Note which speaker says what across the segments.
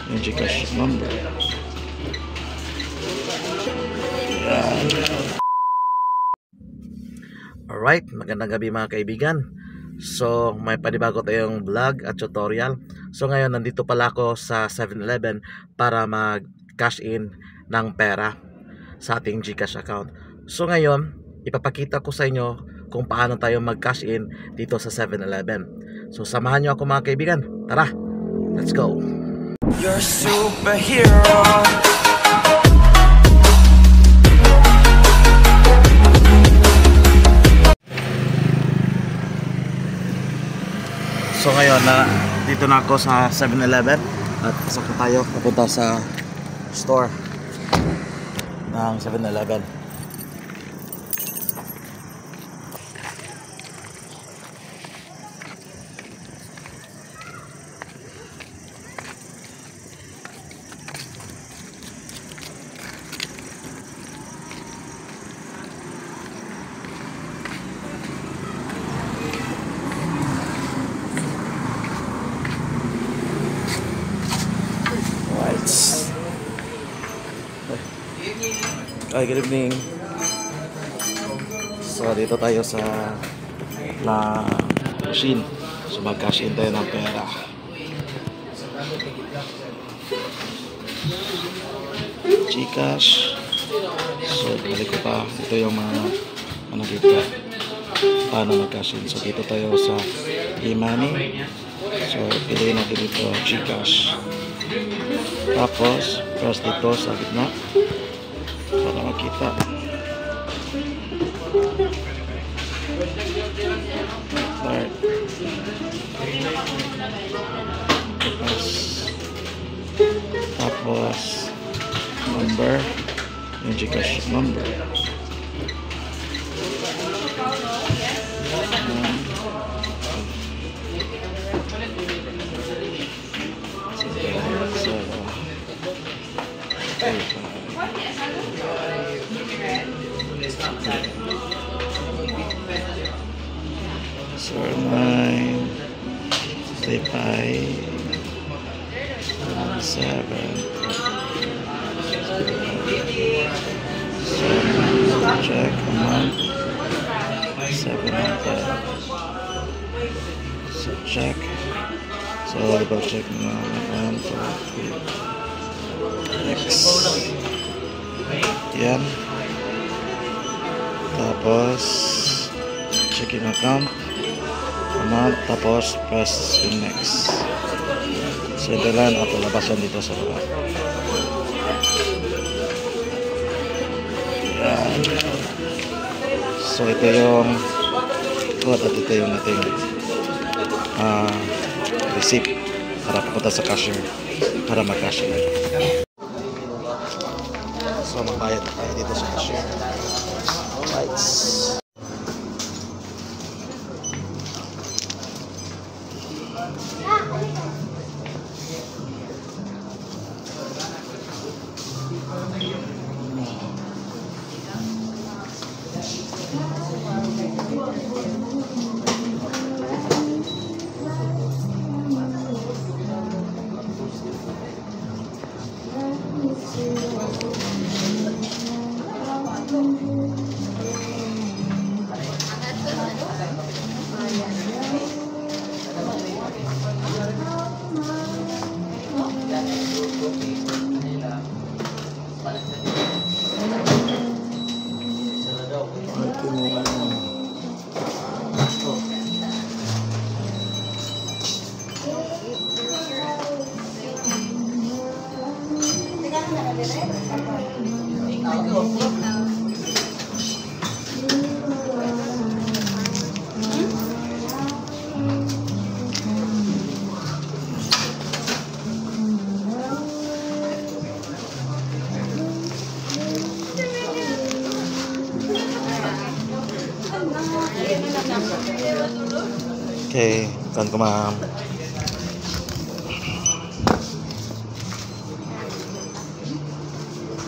Speaker 1: yung Gcash number. Yan. Alright, magandang gabi mga kaibigan. So, may panibago tayong vlog at tutorial. So, ngayon nandito pala ako sa 7-Eleven para mag-cash in ng pera sa ating Gcash account. So, ngayon, ipapakita ko sa inyo kung paano tayo mag-cash in dito sa 7-Eleven. So, samahan nyo ako mga kaibigan. Tara, let's go! You're a superhero. So ngayon dito na ako sa 7-Eleven at pasok na tayo papunta sa store ng 7-Eleven. Hi, good evening. So dito tayo sa machine. So mag-cash in tayo ng pera. Gcash. So balik ko pa. Ito yung mga ano dito. Paano mag-cash in. So dito tayo sa e-money. So piliin natin dito Gcash. Tapos press dito sa gitna para makita. Start. Tapos number, yung Gcash number. So 9 say 5 7 check a month 7 so check, so double check na 1 2 3 next yan. Tapos checking account amount, tapos press yung next. So ito lang at labas yan dito sa baba. Yan. So ito yung code at ito yung ating receipt para papunta sa cashier para mag-cashier. So magbayad na tayo dito sa cashier. Right. Okay, kan ko ma'am.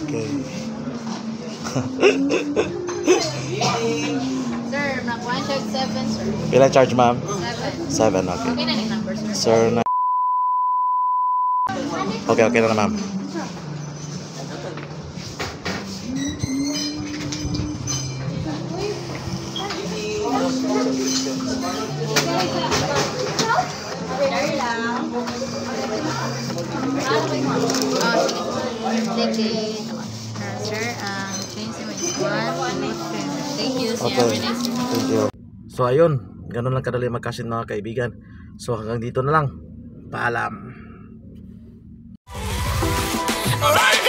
Speaker 1: Okay.
Speaker 2: Sir, mag-1 check 7, sir.
Speaker 1: Pila charge, ma'am?
Speaker 2: 7.
Speaker 1: 7, okay.
Speaker 2: Okay na yung number, sir.
Speaker 1: Sir, Okay, okay na ma'am.
Speaker 2: Sir, change naman is 1, 2, 3. Thank you. See you
Speaker 1: Okay.
Speaker 2: every next week.
Speaker 1: Thank you. So ayun, ganun lang kadali mag-cash in mga kaibigan. So hanggang dito na lang. Paalam.
Speaker 3: Alright.